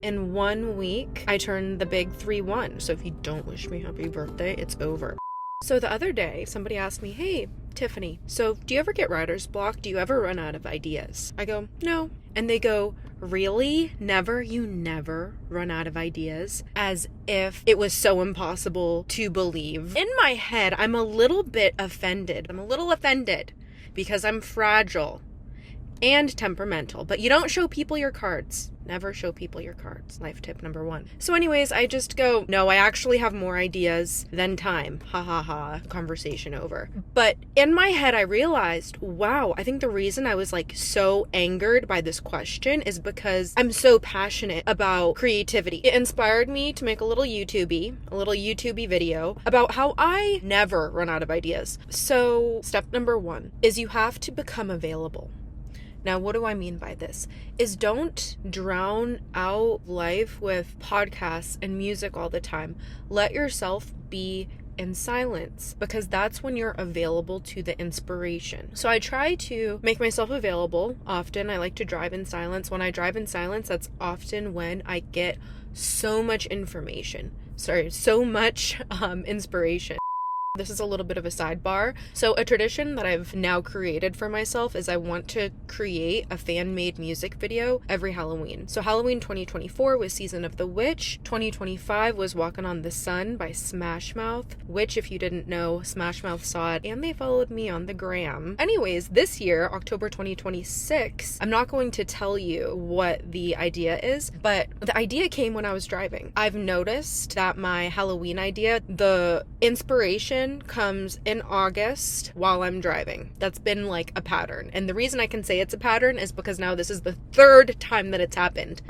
In 1 week, I turned the big 3-1. So if you don't wish me happy birthday, it's over. So the other day, somebody asked me, hey, Tiffany, so do you ever get writer's block? Do you ever run out of ideas? I go, no. And they go, really? Never? You never run out of ideas? As if it was so impossible to believe. In my head, I'm a little bit offended. I'm a little offended because I'm fragile and temperamental. But you don't show people your cards. Never show people your cards. Life tip number 1. So anyways, I just go, no, I actually have more ideas than time. Ha ha ha. Conversation over. But in my head, I realized, wow, I think the reason I was like so angered by this question is because I'm so passionate about creativity. It inspired me to make a little YouTube video about how I never run out of ideas. So step number 1 is you have to become available. Now, what do I mean by this? Is don't drown out life with podcasts and music all the time. Let yourself be in silence, because that's when you're available to the inspiration. So I try to make myself available often. I like to drive in silence. When I drive in silence, that's often when I get so much inspiration. This is a little bit of a sidebar. So a tradition that I've now created for myself is I want to create a fan-made music video every Halloween. So Halloween 2024 was Season of the Witch. 2025 was Walkin' on the Sun by Smash Mouth, which, if you didn't know, Smash Mouth saw it and they followed me on the gram. Anyways, this year, October 2026, I'm not going to tell you what the idea is, but the idea came when I was driving. I've noticed that my Halloween idea, the inspiration comes in August while I'm driving. That's been like a pattern. And the reason I can say it's a pattern is because now this is the 3rd time that it's happened.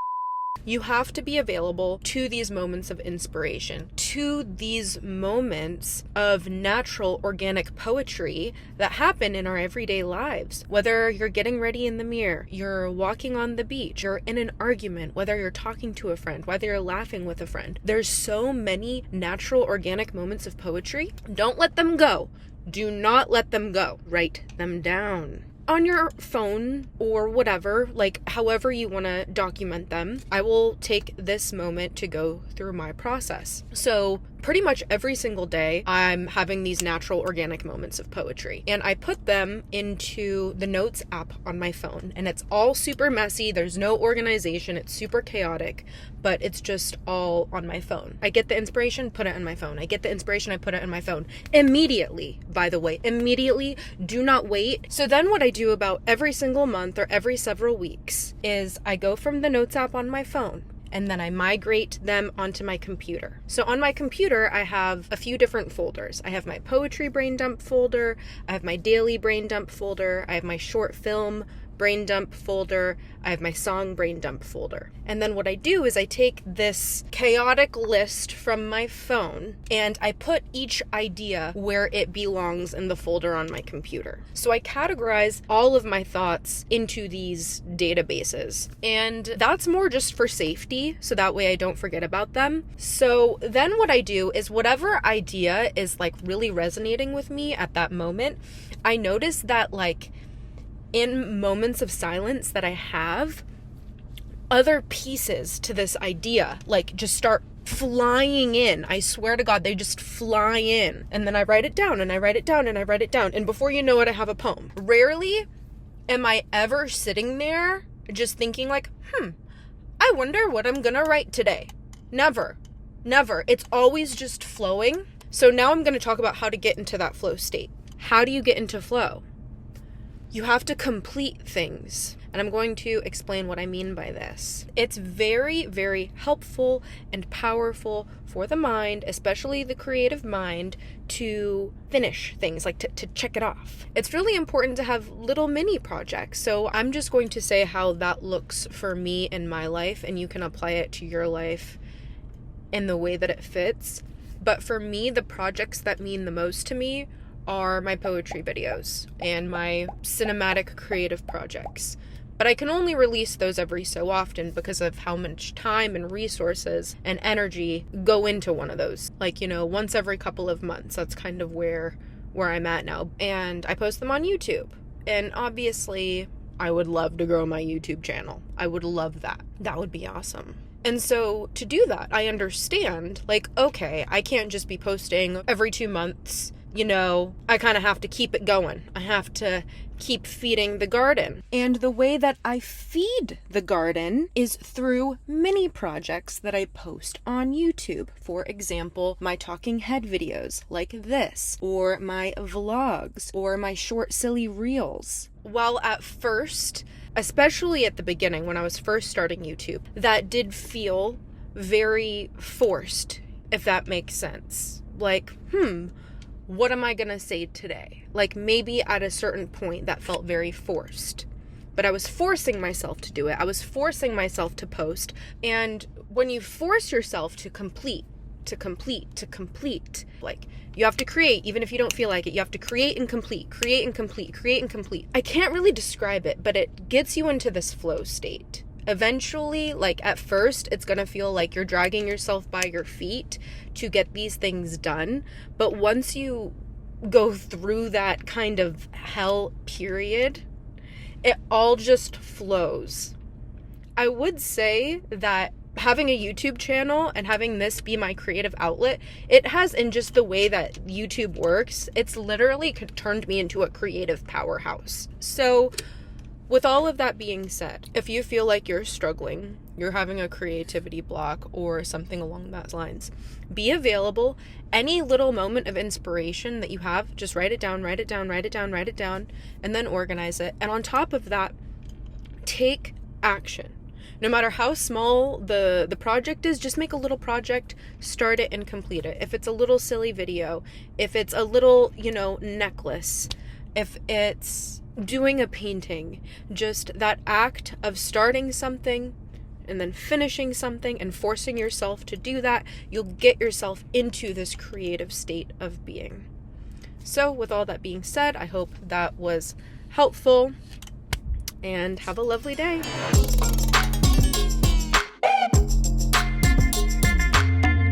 You have to be available to these moments of inspiration, to these moments of natural organic poetry that happen in our everyday lives. Whether you're getting ready in the mirror, you're walking on the beach, you're in an argument, whether you're talking to a friend, whether you're laughing with a friend. There's so many natural organic moments of poetry. Don't let them go. Do not let them go. Write them down on your phone or whatever, like however you want to document them. I will take this moment to go through my process. So pretty much every single day, I'm having these natural organic moments of poetry, and I put them into the notes app on my phone, and it's all super messy. There's no organization. It's super chaotic, but it's just all on my phone. I get the inspiration, put it on my phone. I get the inspiration, I put it on my phone. Immediately, by the way, immediately. Do not wait. So then what I do about every single month or every several weeks is I go from the notes app on my phone, and then I migrate them onto my computer. So on my computer, I have a few different folders. I have my poetry brain dump folder, I have my daily brain dump folder, I have my short film brain dump folder, I have my song brain dump folder. And then what I do is I take this chaotic list from my phone and I put each idea where it belongs in the folder on my computer. So I categorize all of my thoughts into these databases. And that's more just for safety, so that way I don't forget about them. So then what I do is whatever idea is like really resonating with me at that moment, I notice that like in moments of silence that I have, other pieces to this idea like just start flying in. I swear to God, they just fly in. And then I write it down and I write it down and I write it down. And before you know it, I have a poem. Rarely am I ever sitting there just thinking like, I wonder what I'm gonna write today. Never. It's always just flowing. So now I'm gonna talk about how to get into that flow state. How do you get into flow? You have to complete things, and I'm going to explain what I mean by this. It's very, very helpful and powerful for the mind, especially the creative mind, to finish things, like to check it off. It's really important to have little mini projects. So I'm just going to say how that looks for me in my life, and you can apply it to your life in the way that it fits. But for me, the projects that mean the most to me are my poetry videos and my cinematic creative projects. But I can only release those every so often because of how much time and resources and energy go into one of those. Like, once every couple of months. That's kind of where I'm at now. And I post them on YouTube. And obviously, I would love to grow my YouTube channel. I would love that. That would be awesome. And so to do that, I understand, like, okay, I can't just be posting every 2 months. I kind of have to keep it going. I have to keep feeding the garden. And the way that I feed the garden is through mini projects that I post on YouTube. For example, my talking head videos like this, or my vlogs, or my short silly reels. While at first, especially at the beginning when I was first starting YouTube, that did feel very forced, if that makes sense. Like, what am I gonna say today? Like, maybe at a certain point that felt very forced. But I was forcing myself to do it. I was forcing myself to post. And when you force yourself to complete, like, you have to create, even if you don't feel like it, you have to create and complete. I can't really describe it, but it gets you into this flow state. Eventually, like at first, it's gonna feel like you're dragging yourself by your feet to get these things done. But once you go through that kind of hell period, it all just flows. I would say that having a YouTube channel and having this be my creative outlet, it has, in just the way that YouTube works, it's literally turned me into a creative powerhouse. So with all of that being said, if you feel like you're struggling, you're having a creativity block or something along those lines, be available. Any little moment of inspiration that you have, just write it down, and then organize it. And on top of that, take action. No matter how small the project is, just make a little project, start it and complete it. If it's a little silly video, if it's a little, necklace, if it's doing a painting, just that act of starting something and then finishing something and forcing yourself to do that, you'll get yourself into this creative state of being. So with all that being said, I hope that was helpful, and have a lovely day.